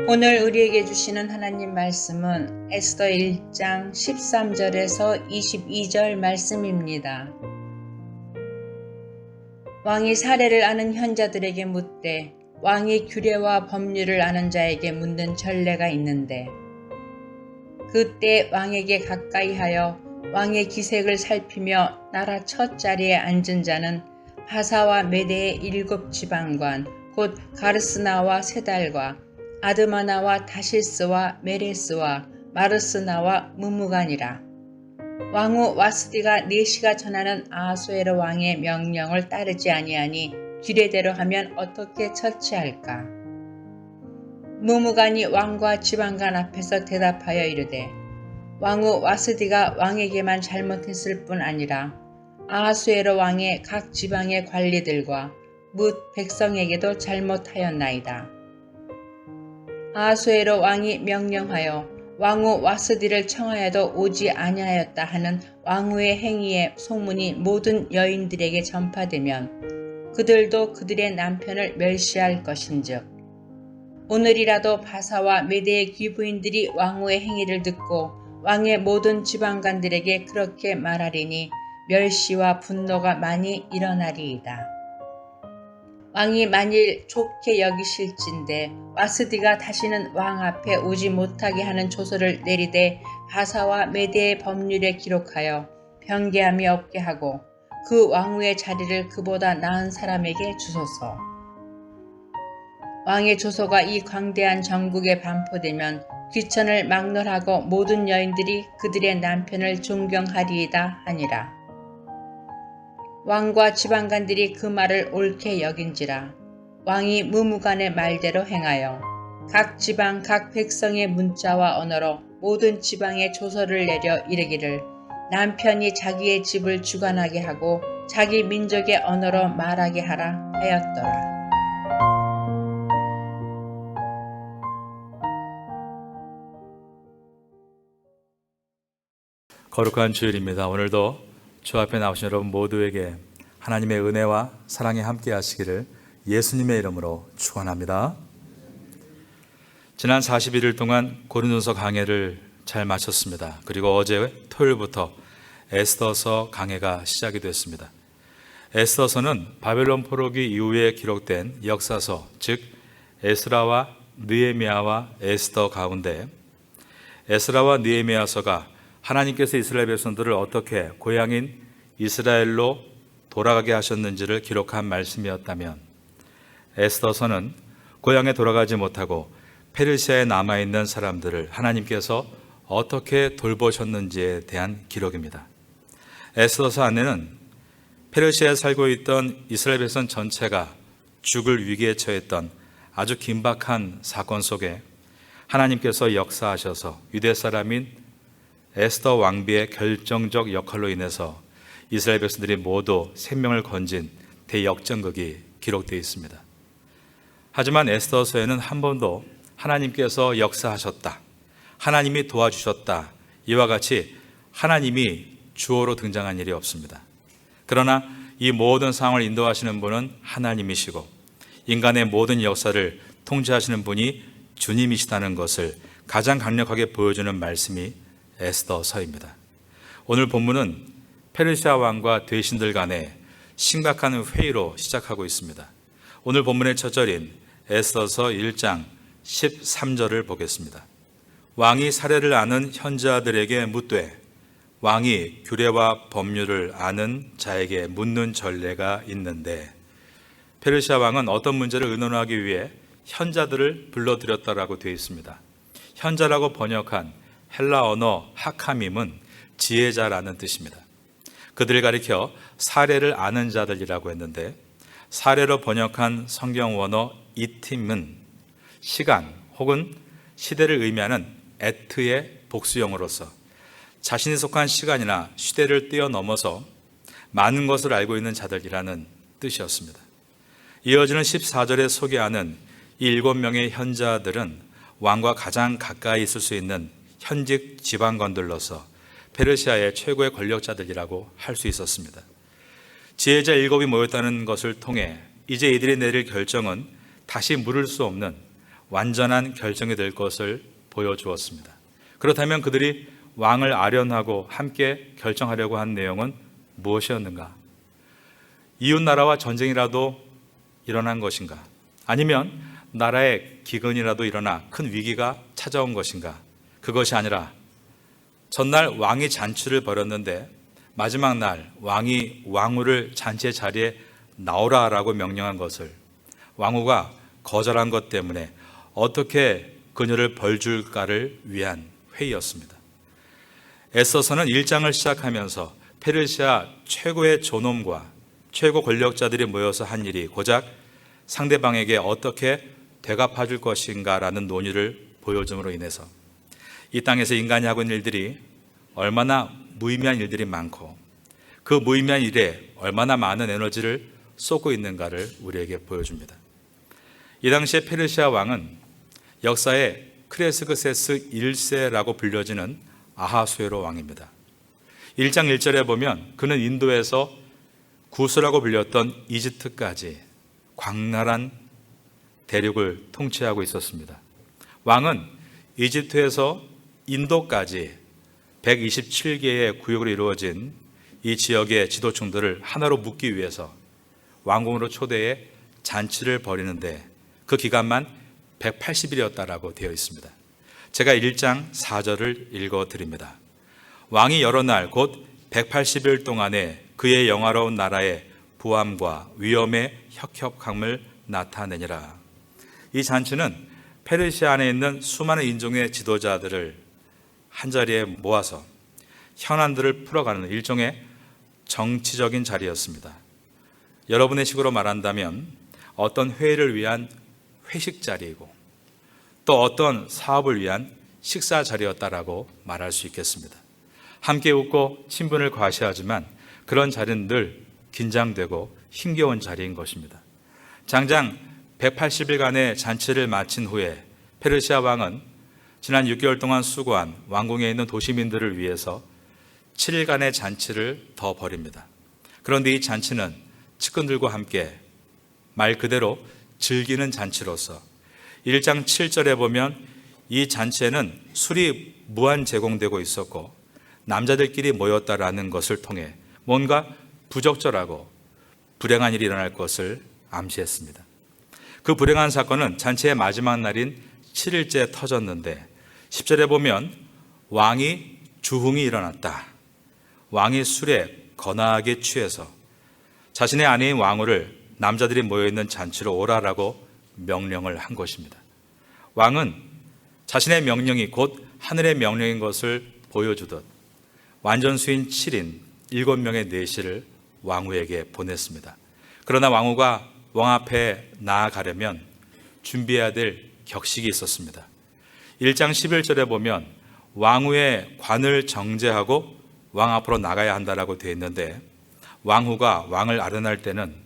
오늘 우리에게 주시는 하나님 말씀은 에스더 1장 13절에서 22절 말씀입니다. 왕이 사례를 아는 현자들에게 묻되 왕이 규례와 법률을 아는 자에게 묻는 전례가 있는데, 그때 왕에게 가까이 하여 왕의 기색을 살피며 나라 첫 자리에 앉은 자는 바사와 메대의 7 지방관 곧 가르스나와 세달과 아드마나와 다실스와 메레스와 마르스나와 무무간이라. 왕후 와스디가 네시가 전하는 아하수에로 왕의 명령을 따르지 아니하니 규례대로 하면 어떻게 처치할까? 무무간이 왕과 지방관 앞에서 대답하여 이르되, 왕후 와스디가 왕에게만 잘못했을 뿐 아니라 아하수에로 왕의 각 지방의 관리들과 뭇 백성에게도 잘못하였나이다. 아하수에로 왕이 명령하여 왕후 와스디를 청하여도 오지 아니하였다 하는 왕후의 행위의 소문이 모든 여인들에게 전파되면 그들도 그들의 남편을 멸시할 것인즉, 오늘이라도 바사와 메대의 귀부인들이 왕후의 행위를 듣고 왕의 모든 지방관들에게 그렇게 말하리니 멸시와 분노가 많이 일어나리이다. 왕이 만일 좋게 여기실진데 와스디가 다시는 왕 앞에 오지 못하게 하는 조서를 내리되 바사와 메대의 법률에 기록하여 변개함이 없게 하고 그 왕후의 자리를 그보다 나은 사람에게 주소서. 왕의 조서가 이 광대한 전국에 반포되면 귀천을 막론하고 모든 여인들이 그들의 남편을 존경하리이다 하니라. 왕과 지방관들이 그 말을 옳게 여긴지라. 왕이 무무간의 말대로 행하여 각 지방 각 백성의 문자와 언어로 모든 지방에 조서를 내려 이르기를 남편이 자기의 집을 주관하게 하고 자기 민족의 언어로 말하게 하라 하였더라. 거룩한 주일입니다. 오늘도 주 앞에 나오신 여러분 모두에게 하나님의 은혜와 사랑이 함께 하시기를 예수님의 이름으로 축원합니다. 지난 41일 동안 고린도서 강해를 잘 마쳤습니다. 그리고 어제 토요일부터 에스더서 강해가 시작이 됐습니다. 에스더서는 바벨론 포로기 이후에 기록된 역사서, 즉 에스라와 느헤미야와 에스더 가운데 에스라와 느헤미야서가 하나님께서 이스라엘 백성들을 어떻게 고향인 이스라엘로 돌아가게 하셨는지를 기록한 말씀이었다면, 에스더서는 고향에 돌아가지 못하고 페르시아에 남아있는 사람들을 하나님께서 어떻게 돌보셨는지에 대한 기록입니다. 에스더서 안에는 페르시아에 살고 있던 이스라엘 백성 전체가 죽을 위기에 처했던 아주 긴박한 사건 속에 하나님께서 역사하셔서 유대 사람인 에스더 왕비의 결정적 역할로 인해서 이스라엘 백성들이 모두 생명을 건진 대역전극이 기록되어 있습니다. 하지만 에스더서에는 한 번도 하나님께서 역사하셨다, 하나님이 도와주셨다, 이와 같이 하나님이 주어로 등장한 일이 없습니다. 그러나 이 모든 상황을 인도하시는 분은 하나님이시고 인간의 모든 역사를 통제하시는 분이 주님이시다는 것을 가장 강력하게 보여주는 말씀이 에스더서입니다. 오늘 본문은 페르시아 왕과 대신들 간의 심각한 회의로 시작하고 있습니다. 오늘 본문의 첫 절인 에스더서 1장 13절을 보겠습니다. 왕이 사례를 아는 현자들에게 묻되 왕이 규례와 법률을 아는 자에게 묻는 전례가 있는데, 페르시아 왕은 어떤 문제를 의논하기 위해 현자들을 불러들였다라고 되어 있습니다. 현자라고 번역한 헬라 언어 하카밈은 지혜자라는 뜻입니다. 그들을 가리켜 사례를 아는 자들이라고 했는데, 사례로 번역한 성경 원어 이팀은 시간 혹은 시대를 의미하는 에트의 복수형으로서 자신이 속한 시간이나 시대를 뛰어넘어서 많은 것을 알고 있는 자들이라는 뜻이었습니다. 이어지는 14절에 소개하는 이 7명의 현자들은 왕과 가장 가까이 있을 수 있는 현직 지방관들로서 페르시아의 최고의 권력자들이라고 할 수 있었습니다. 지혜자 7이 모였다는 것을 통해 이제 이들이 내릴 결정은 다시 물을 수 없는 완전한 결정이 될 것을 보여주었습니다. 그렇다면 그들이 왕을 아련하고 함께 결정하려고 한 내용은 무엇이었는가? 이웃나라와 전쟁이라도 일어난 것인가? 아니면 나라의 기근이라도 일어나 큰 위기가 찾아온 것인가? 그것이 아니라 전날 왕이 잔치를 벌였는데 마지막 날 왕이 왕후를 잔치의 자리에 나오라라고 명령한 것을 왕후가 거절한 것 때문에 어떻게 그녀를 벌줄까를 위한 회의였습니다. 에서서는 1장을 시작하면서 페르시아 최고의 존엄과 최고 권력자들이 모여서 한 일이 고작 상대방에게 어떻게 되갚아 줄 것인가라는 논의를 보여줌으로 인해서 이 땅에서 인간이 하고 있는 일들이 얼마나 무의미한 일들이 많고 그 무의미한 일에 얼마나 많은 에너지를 쏟고 있는가를 우리에게 보여줍니다. 이 당시에 페르시아 왕은 역사의 크레스크세스 1세라고 불려지는 아하수에로 왕입니다. 1장 1절에 보면 그는 인도에서 구스라고 불렸던 이집트까지 광활한 대륙을 통치하고 있었습니다. 왕은 이집트에서 인도까지 127개의 구역으로 이루어진 이 지역의 지도층들을 하나로 묶기 위해서 왕궁으로 초대해 잔치를 벌이는데 그 기간만 180일이었다라고 되어 있습니다. 제가 1장 4절을 읽어드립니다. 왕이 여러 날 곧 180일 동안에 그의 영화로운 나라의 부함과 위엄의 혁혁함을 나타내니라. 이 잔치는 페르시아 안에 있는 수많은 인종의 지도자들을 한자리에 모아서 현안들을 풀어가는 일종의 정치적인 자리였습니다. 여러분의 식으로 말한다면 어떤 회의를 위한 회식 자리이고 또 어떤 사업을 위한 식사 자리였다라고 말할 수 있겠습니다. 함께 웃고 친분을 과시하지만 그런 자리는 늘 긴장되고 힘겨운 자리인 것입니다. 장장 180일간의 잔치를 마친 후에 페르시아 왕은 지난 6개월 동안 수고한 왕궁에 있는 도시민들을 위해서 7일간의 잔치를 더 벌입니다. 그런데 이 잔치는 측근들과 함께 말 그대로 즐기는 잔치로서 1장 7절에 보면 이 잔치에는 술이 무한 제공되고 있었고 남자들끼리 모였다라는 것을 통해 뭔가 부적절하고 불행한 일이 일어날 것을 암시했습니다. 그 불행한 사건은 잔치의 마지막 날인 7일째 터졌는데 10절에 보면 왕이 주흥이 일어났다. 왕이 술에 거나하게 취해서 자신의 아내인 왕후를 남자들이 모여있는 잔치로 오라라고 명령을 한 것입니다. 왕은 자신의 명령이 곧 하늘의 명령인 것을 보여주듯 완전수인 7인 7명의 내시를 왕후에게 보냈습니다. 그러나 왕후가 왕 앞에 나아가려면 준비해야 될 격식이 있었습니다. 1장 11절에 보면 왕후의 관을 정제하고 왕 앞으로 나가야 한다라고 되어 있는데 왕후가 왕을 아련할 때는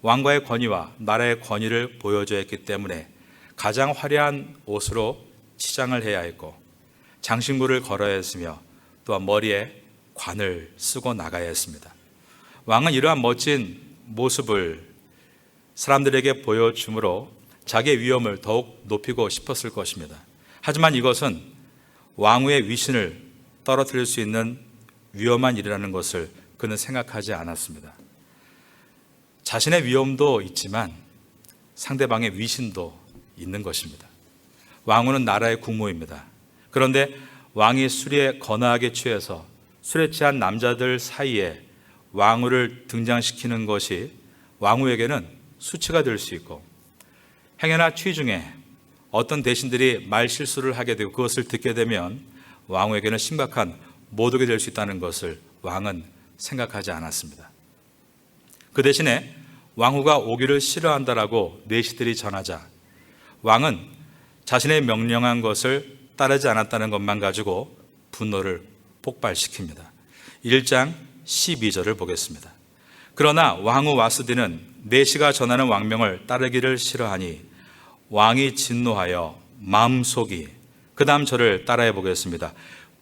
왕과의 권위와 나라의 권위를 보여줘야 했기 때문에 가장 화려한 옷으로 치장을 해야 했고 장신구를 걸어야 했으며 또한 머리에 관을 쓰고 나가야 했습니다. 왕은 이러한 멋진 모습을 사람들에게 보여줌으로 자기의 위엄을 더욱 높이고 싶었을 것입니다. 하지만 이것은 왕후의 위신을 떨어뜨릴 수 있는 위험한 일이라는 것을 그는 생각하지 않았습니다. 자신의 위엄도 있지만 상대방의 위신도 있는 것입니다. 왕후는 나라의 국모입니다. 그런데 왕이 술에 거나하게 취해서 술에 취한 남자들 사이에 왕후를 등장시키는 것이 왕후에게는 수치가 될 수 있고 행여나 취 중에 어떤 대신들이 말 실수를 하게 되고 그것을 듣게 되면 왕후에게는 심각한 모독이 될 수 있다는 것을 왕은 생각하지 않았습니다. 그 대신에 왕후가 오기를 싫어한다라고 내시들이 전하자 왕은 자신의 명령한 것을 따르지 않았다는 것만 가지고 분노를 폭발시킵니다. 1장 12절을 보겠습니다. 그러나 왕후 와스디는 내시가 전하는 왕명을 따르기를 싫어하니 왕이 진노하여 마음속이 그 다음 절을 따라해 보겠습니다.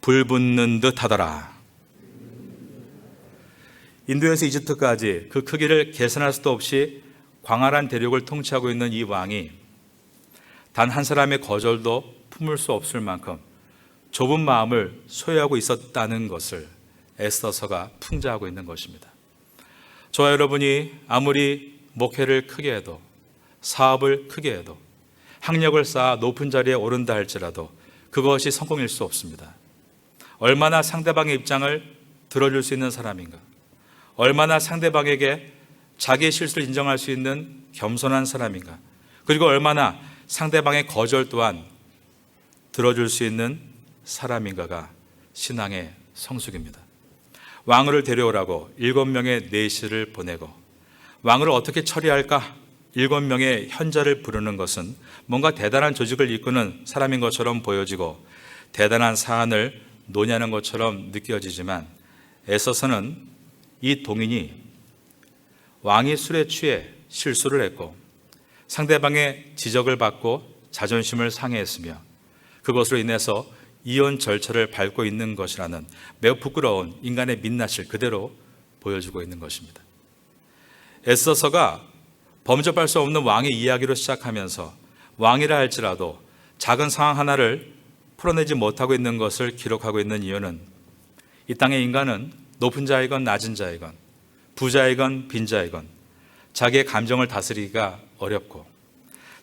불붙는 듯 하더라. 인도에서 이집트까지 그 크기를 계산할 수도 없이 광활한 대륙을 통치하고 있는 이 왕이 단 한 사람의 거절도 품을 수 없을 만큼 좁은 마음을 소유하고 있었다는 것을 에스더서가 풍자하고 있는 것입니다. 저와 여러분이 아무리 목회를 크게 해도, 사업을 크게 해도, 학력을 쌓아 높은 자리에 오른다 할지라도 그것이 성공일 수 없습니다. 얼마나 상대방의 입장을 들어줄 수 있는 사람인가, 얼마나 상대방에게 자기의 실수를 인정할 수 있는 겸손한 사람인가, 그리고 얼마나 상대방의 거절 또한 들어줄 수 있는 사람인가가 신앙의 성숙입니다. 왕후를 데려오라고 7명의 내시를 보내고 왕후를 어떻게 처리할까 7명의 현자를 부르는 것은 뭔가 대단한 조직을 이끄는 사람인 것처럼 보여지고 대단한 사안을 논의하는 것처럼 느껴지지만 에서서는 이 동인이 왕이 술에 취해 실수를 했고 상대방의 지적을 받고 자존심을 상해했으며 그것으로 인해서 이혼 절차를 밟고 있는 것이라는 매우 부끄러운 인간의 민낯을 그대로 보여주고 있는 것입니다. 에스더서가 범접할 수 없는 왕의 이야기로 시작하면서 왕이라 할지라도 작은 상황 하나를 풀어내지 못하고 있는 것을 기록하고 있는 이유는 이 땅의 인간은 높은 자이건 낮은 자이건 부자이건 빈자이건 자기의 감정을 다스리기가 어렵고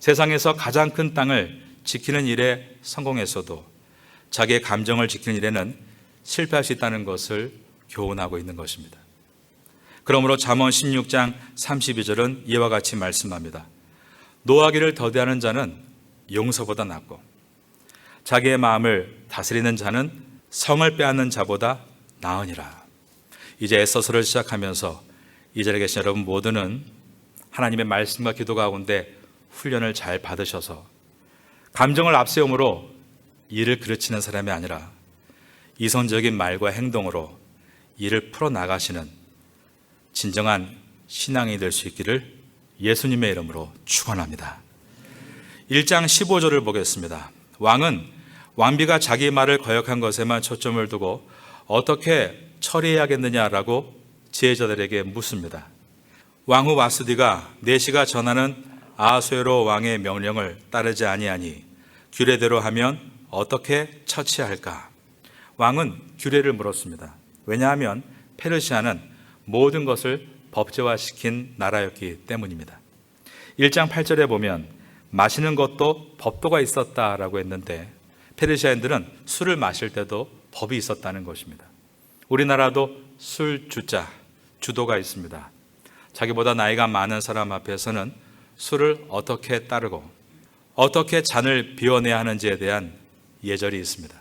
세상에서 가장 큰 땅을 지키는 일에 성공했어도 자기의 감정을 지키는 일에는 실패할 수 있다는 것을 교훈하고 있는 것입니다. 그러므로 잠언 16장 32절은 이와 같이 말씀합니다. 노하기를 더디하는 자는 용서보다 낫고 자기의 마음을 다스리는 자는 성을 빼앗는 자보다 나으니라. 이제 에스더서를 시작하면서 이 자리에 계신 여러분 모두는 하나님의 말씀과 기도 가운데 훈련을 잘 받으셔서 감정을 앞세움으로 일을 그르치는 사람이 아니라 이성적인 말과 행동으로 일을 풀어나가시는 진정한 신앙이 될 수 있기를 예수님의 이름으로 축원합니다. 1장 15절을 보겠습니다. 왕은 왕비가 자기 말을 거역한 것에만 초점을 두고 어떻게 처리해야겠느냐라고 지혜자들에게 묻습니다. 왕후 와스디가 내시가 전하는 아하수에로 왕의 명령을 따르지 아니하니 규례대로 하면 어떻게 처치할까? 왕은 규례를 물었습니다. 왜냐하면 페르시아는 모든 것을 법제화시킨 나라였기 때문입니다. 1장 8절에 보면 마시는 것도 법도가 있었다라고 했는데 페르시아인들은 술을 마실 때도 법이 있었다는 것입니다. 우리나라도 술 주자, 주도가 있습니다. 자기보다 나이가 많은 사람 앞에서는 술을 어떻게 따르고 어떻게 잔을 비워내야 하는지에 대한 예절이 있습니다.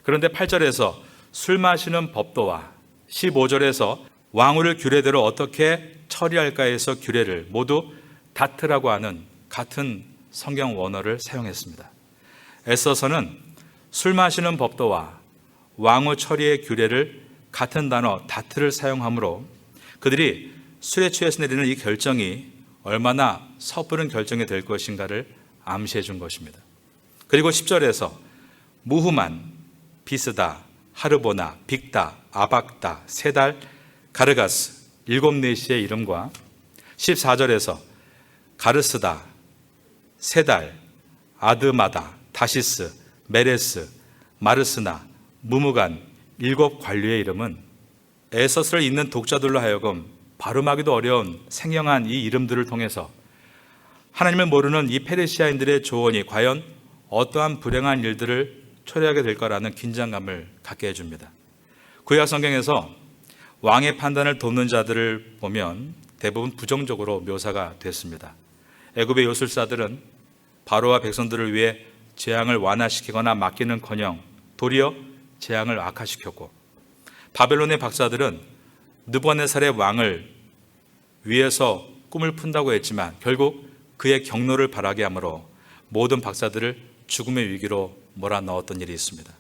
그런데 8절에서 술 마시는 법도와 15절에서 왕후를 규례대로 어떻게 처리할까에서 규례를 모두 다트라고 하는 같은 성경 원어를 사용했습니다. 에스더서는 술 마시는 법도와 왕후 처리의 규례를 같은 단어 다트를 사용하므로 그들이 술에 취해서 내리는 이 결정이 얼마나 섣부른 결정이 될 것인가를 암시해 준 것입니다. 그리고 10절에서 무후만, 비스다, 하르보나, 빅다, 아박다, 세달, 가르가스 7내시의 이름과 14절에서 가르스다, 세달, 아드마다, 다시스, 메레스, 마르스나, 무무간 7 관료의 이름은 에서스를 읽는 독자들로 하여금 발음하기도 어려운 생경한 이 이름들을 통해서 하나님을 모르는 이 페르시아인들의 조언이 과연 어떠한 불행한 일들을 초래하게 될 거라는 긴장감을 갖게 해줍니다. 구약 성경에서 왕의 판단을 돕는 자들을 보면 대부분 부정적으로 묘사가 됐습니다. 애굽의 요술사들은 바로와 백성들을 위해 재앙을 완화시키거나 막기는커녕 도리어 재앙을 악화시켰고 바벨론의 박사들은 느부갓네살의 왕을 위해서 꿈을 푼다고 했지만 결국 그의 경로를 바라게 하므로 모든 박사들을 죽음의 위기로 몰아넣었던 일이 있습니다.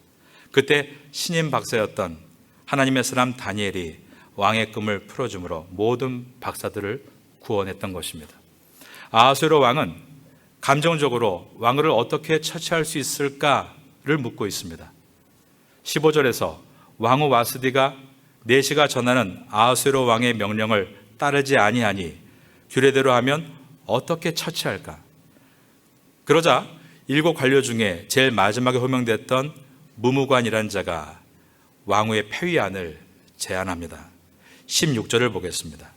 그때 신임 박사였던 하나님의 사람 다니엘이 왕의 꿈을 풀어주므로 모든 박사들을 구원했던 것입니다. 아하수에로 왕은 감정적으로 왕을 어떻게 처치할 수 있을까를 묻고 있습니다. 15절에서 왕후 와스디가 내시가 전하는 아하수에로 왕의 명령을 따르지 아니하니 규례대로 하면 어떻게 처치할까? 그러자 7 관료 중에 제일 마지막에 호명됐던 무무관이라는 자가 왕후의 폐위안을 제안합니다. 16절을 보겠습니다.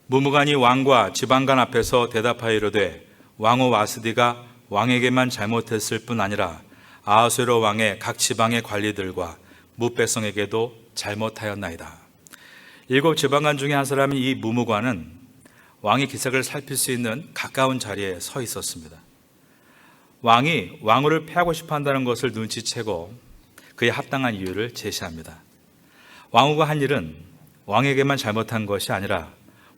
무무관이 왕과 지방관 앞에서 대답하여 이르되 왕후 와스디가 왕에게만 잘못했을 뿐 아니라 아하수에로 왕의 각 지방의 관리들과 무백성에게도 잘못하였나이다. 7 지방관 중에 한 사람인 이 무무관은 왕의 기색을 살필 수 있는 가까운 자리에 서 있었습니다. 왕이 왕후를 폐하고 싶어 한다는 것을 눈치채고 그에 합당한 이유를 제시합니다. 왕후가 한 일은 왕에게만 잘못한 것이 아니라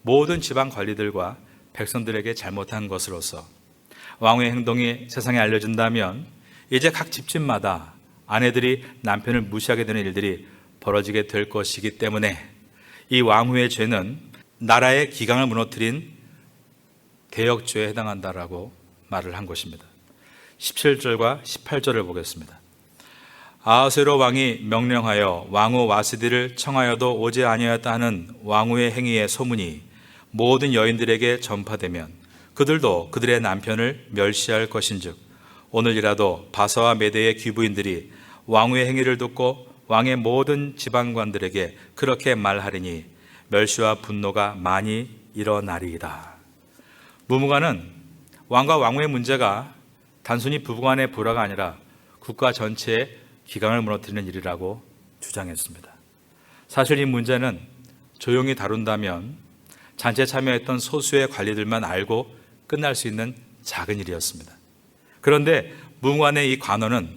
모든 지방 관리들과 백성들에게 잘못한 것으로서 왕후의 행동이 세상에 알려진다면 이제 각 집집마다 아내들이 남편을 무시하게 되는 일들이 벌어지게 될 것이기 때문에 이 왕후의 죄는 나라의 기강을 무너뜨린 대역죄에 해당한다라고 말을 한 것입니다. 17절과 18절을 보겠습니다. 아하수에로 왕이 명령하여 왕후 와스디를 청하여도 오지 아니하였다 하는 왕후의 행위의 소문이 모든 여인들에게 전파되면 그들도 그들의 남편을 멸시할 것인즉 오늘이라도 바사와 메대의 귀부인들이 왕후의 행위를 듣고 왕의 모든 지방관들에게 그렇게 말하리니 멸시와 분노가 많이 일어나리이다. 무무관은 왕과 왕후의 문제가 단순히 부부간의 불화가 아니라 국가 전체의 기강을 무너뜨리는 일이라고 주장했습니다. 사실 이 문제는 조용히 다룬다면 잔치에 참여했던 소수의 관리들만 알고 끝날 수 있는 작은 일이었습니다. 그런데 무무관의 이 관원은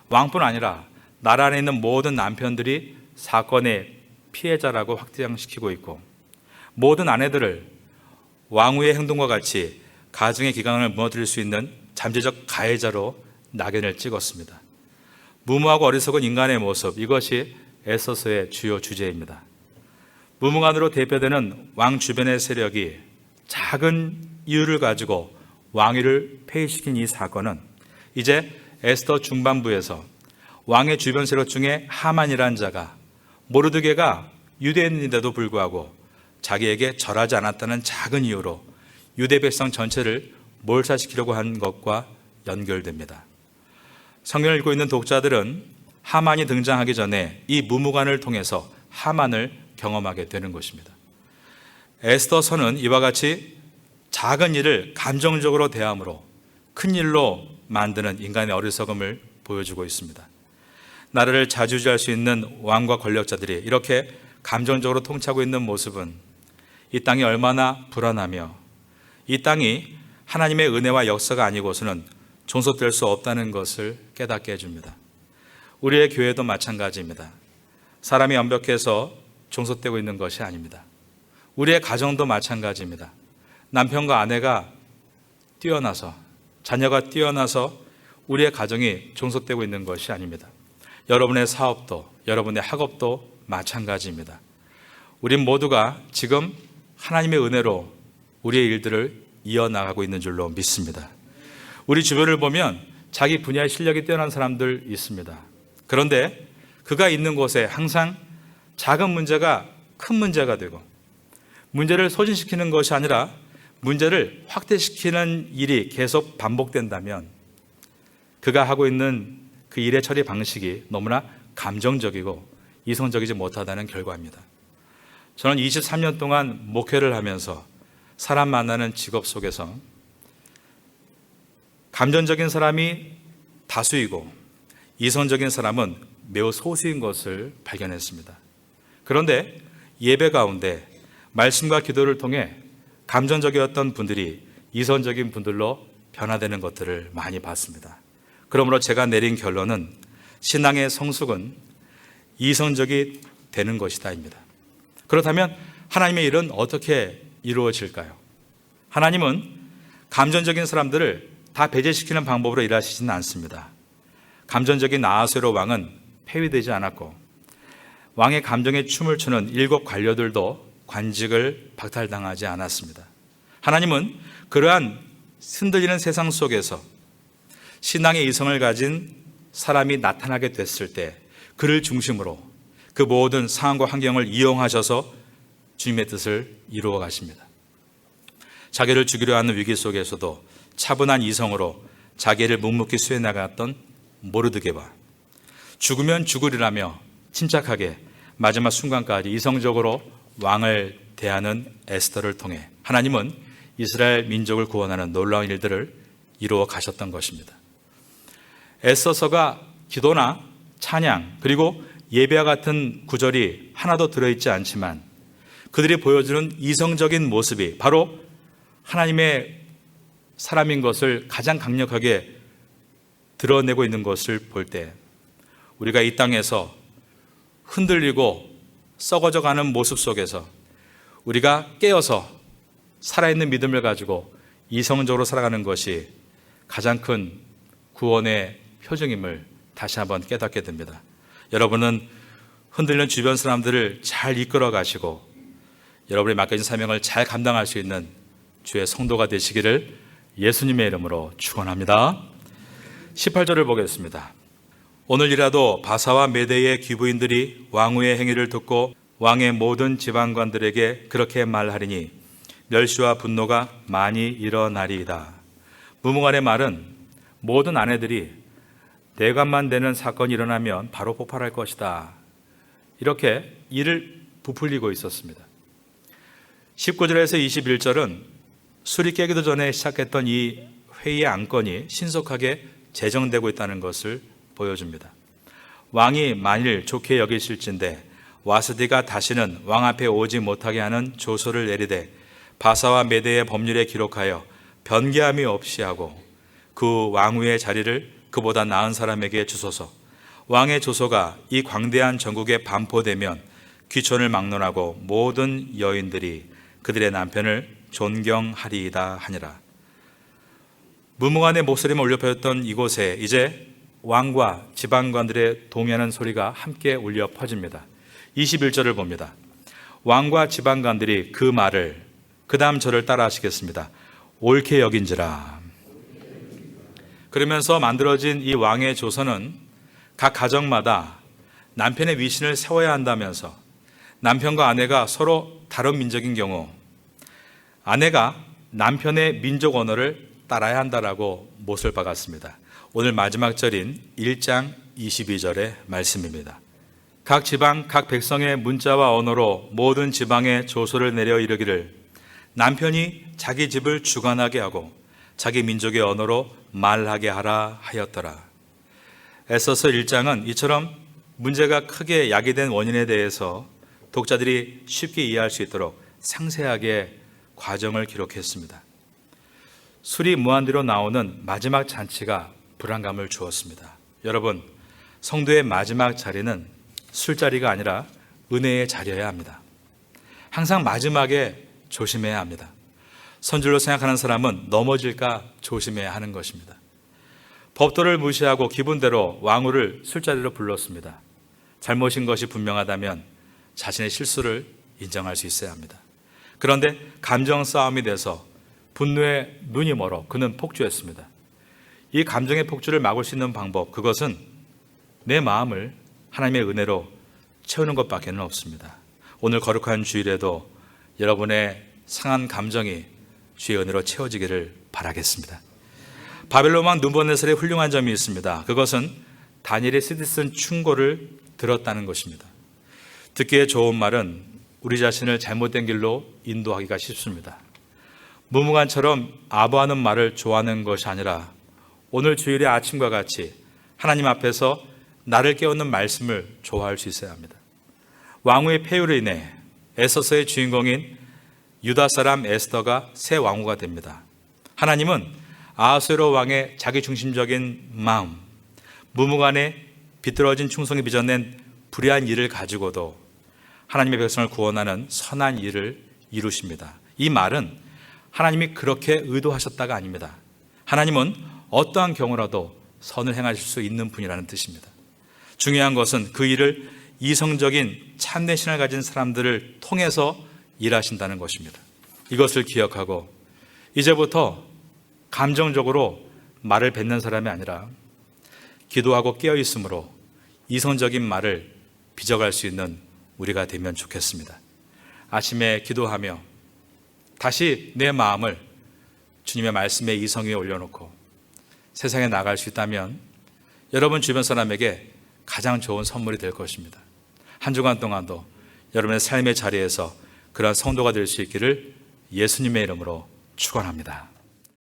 왕뿐 아니라 나라 안에 있는 모든 남편들이 사건의 피해자라고 확장시키고 있고 모든 아내들을 왕후의 행동과 같이 가정의 기강을 무너뜨릴 수 있는 잠재적 가해자로 낙인을 찍었습니다. 무모하고 어리석은 인간의 모습, 이것이 에서서의 주요 주제입니다. 무무관으로 대표되는 왕 주변의 세력이 작은 이유를 가지고 왕위를 폐위시킨 이 사건은 이제 에스더 중반부에서 왕의 주변 세력 중에 하만이라는 자가 모르드게가 유대인인데도 불구하고 자기에게 절하지 않았다는 작은 이유로 유대 백성 전체를 몰살시키려고 한 것과 연결됩니다. 성경을 읽고 있는 독자들은 하만이 등장하기 전에 이 무무관을 통해서 하만을 경험하게 되는 것입니다. 에스더서는 이와 같이 작은 일을 감정적으로 대함으로 큰 일로 만드는 인간의 어리석음을 보여주고 있습니다. 나라를 자주지할 수 있는 왕과 권력자들이 이렇게 감정적으로 통치하고 있는 모습은 이 땅이 얼마나 불안하며 이 땅이 하나님의 은혜와 역사가 아니고서는 종속될 수 없다는 것을 깨닫게 해줍니다. 우리의 교회도 마찬가지입니다. 사람이 완벽해서 종속되고 있는 것이 아닙니다. 우리의 가정도 마찬가지입니다. 남편과 아내가 뛰어나서 자녀가 뛰어나서 우리의 가정이 종속되고 있는 것이 아닙니다. 여러분의 사업도 여러분의 학업도 마찬가지입니다. 우린 모두가 지금 하나님의 은혜로 우리의 일들을 이어나가고 있는 줄로 믿습니다. 우리 주변을 보면 자기 분야의 실력이 뛰어난 사람들 있습니다. 그런데 그가 있는 곳에 항상 작은 문제가 큰 문제가 되고 문제를 소진시키는 것이 아니라 문제를 확대시키는 일이 계속 반복된다면 그가 하고 있는 그 일의 처리 방식이 너무나 감정적이고 이성적이지 못하다는 결과입니다. 저는 23년 동안 목회를 하면서 사람 만나는 직업 속에서 감정적인 사람이 다수이고 이성적인 사람은 매우 소수인 것을 발견했습니다. 그런데 예배 가운데 말씀과 기도를 통해 감정적이었던 분들이 이성적인 분들로 변화되는 것들을 많이 봤습니다. 그러므로 제가 내린 결론은 신앙의 성숙은 이성적이 되는 것이다입니다. 그렇다면 하나님의 일은 어떻게 이루어질까요? 하나님은 감정적인 사람들을 다 배제시키는 방법으로 일하시지는 않습니다. 감정적인 아하수에로 왕은 폐위되지 않았고 왕의 감정에 춤을 추는 7 관료들도 관직을 박탈당하지 않았습니다. 하나님은 그러한 흔들리는 세상 속에서 신앙의 이성을 가진 사람이 나타나게 됐을 때 그를 중심으로 그 모든 상황과 환경을 이용하셔서 주님의 뜻을 이루어 가십니다. 자기를 죽이려 하는 위기 속에서도 차분한 이성으로 자기를 묵묵히 수해 나갔던 모르드게와 죽으면 죽으리라며 침착하게 마지막 순간까지 이성적으로 왕을 대하는 에스더를 통해 하나님은 이스라엘 민족을 구원하는 놀라운 일들을 이루어 가셨던 것입니다. 에스더서가 기도나 찬양 그리고 예배와 같은 구절이 하나도 들어있지 않지만 그들이 보여주는 이성적인 모습이 바로 하나님의 사람인 것을 가장 강력하게 드러내고 있는 것을 볼 때 우리가 이 땅에서 흔들리고 썩어져 가는 모습 속에서 우리가 깨어서 살아있는 믿음을 가지고 이성적으로 살아가는 것이 가장 큰 구원의 표징임을 다시 한번 깨닫게 됩니다. 여러분은 흔들리는 주변 사람들을 잘 이끌어 가시고 여러분이 맡겨진 사명을 잘 감당할 수 있는 주의 성도가 되시기를 예수님의 이름으로 축원합니다. 18절을 보겠습니다. 오늘이라도 바사와 메대의 귀부인들이 왕후의 행위를 듣고 왕의 모든 지방관들에게 그렇게 말하리니 멸시와 분노가 많이 일어나리이다. 무무간의 말은 모든 아내들이 내관만 되는 사건이 일어나면 바로 폭발할 것이다. 이렇게 이를 부풀리고 있었습니다. 19절에서 21절은 술이 깨기도 전에 시작했던 이 회의의 안건이 신속하게 재정되고 있다는 것을 보여줍니다. 왕이 만일 좋게 여기실진대 와스디가 다시는 왕 앞에 오지 못하게 하는 조서를 내리되 바사와 메대의 법률에 기록하여 변개함이 없이 하고 그 왕후의 자리를 그보다 나은 사람에게 주소서. 왕의 조서가 이 광대한 전국에 반포되면 귀촌을 막론하고 모든 여인들이 그들의 남편을 존경하리이다 하니라. 무무간의 목소리만 울려 퍼졌던 이곳에 이제 왕과 지방관들의 동의하는 소리가 함께 울려 퍼집니다. 21절을 봅니다. 왕과 지방관들이 그 말을 그 다음 절을 따라 하시겠습니다. 옳게 여긴지라. 그러면서 만들어진 이 왕의 조서는 각 가정마다 남편의 위신을 세워야 한다면서 남편과 아내가 서로 다른 민족인 경우 아내가 남편의 민족 언어를 따라야 한다라고 못을 박았습니다. 오늘 마지막 절인 1장 22절의 말씀입니다. 각 지방 각 백성의 문자와 언어로 모든 지방에 조서를 내려 이르기를 남편이 자기 집을 주관하게 하고 자기 민족의 언어로 말하게 하라 하였더라. 에서서 1장은 이처럼 문제가 크게 야기된 원인에 대해서 독자들이 쉽게 이해할 수 있도록 상세하게 과정을 기록했습니다. 술이 무한대로 나오는 마지막 잔치가 불안감을 주었습니다. 여러분, 성도의 마지막 자리는 술자리가 아니라 은혜의 자리여야 합니다. 항상 마지막에 조심해야 합니다. 선줄로 생각하는 사람은 넘어질까 조심해야 하는 것입니다. 법도를 무시하고 기분대로 왕후를 술자리로 불렀습니다. 잘못인 것이 분명하다면 자신의 실수를 인정할 수 있어야 합니다. 그런데 감정 싸움이 돼서 분노에 눈이 멀어 그는 폭주했습니다. 이 감정의 폭주를 막을 수 있는 방법, 그것은 내 마음을 하나님의 은혜로 채우는 것밖에는 없습니다. 오늘 거룩한 주일에도 여러분의 상한 감정이 주의 은혜로 채워지기를 바라겠습니다. 바벨론 왕 느부갓네살의 훌륭한 점이 있습니다. 그것은 다니엘의 CD 쓴 충고를 들었다는 것입니다. 듣기에 좋은 말은 우리 자신을 잘못된 길로 인도하기가 쉽습니다. 무무간처럼 아부하는 말을 좋아하는 것이 아니라 오늘 주일의 아침과 같이 하나님 앞에서 나를 깨우는 말씀을 좋아할 수 있어야 합니다. 왕후의 폐유로 인해 에서서의 주인공인 유다 사람 에스더가 새 왕후가 됩니다. 하나님은 아하수에로 왕의 자기중심적인 마음, 무무간에 비뚤어진 충성이 빚어낸 불의한 일을 가지고도 하나님의 백성을 구원하는 선한 일을 이루십니다. 이 말은 하나님이 그렇게 의도하셨다가 아닙니다. 하나님은 어떠한 경우라도 선을 행하실 수 있는 분이라는 뜻입니다. 중요한 것은 그 일을 이성적인 참된 신을 가진 사람들을 통해서 일하신다는 것입니다. 이것을 기억하고 이제부터 감정적으로 말을 뱉는 사람이 아니라 기도하고 깨어있음으로 이성적인 말을 빚어갈 수 있는 우리가 되면 좋겠습니다. 아침에 기도하며 다시 내 마음을 주님의 말씀에 이성 위에 올려놓고 세상에 나갈 수 있다면 여러분 주변 사람에게 가장 좋은 선물이 될 것입니다. 한 주간 동안도 여러분의 삶의 자리에서 그러한 성도가 될 수 있기를 예수님의 이름으로 축원합니다.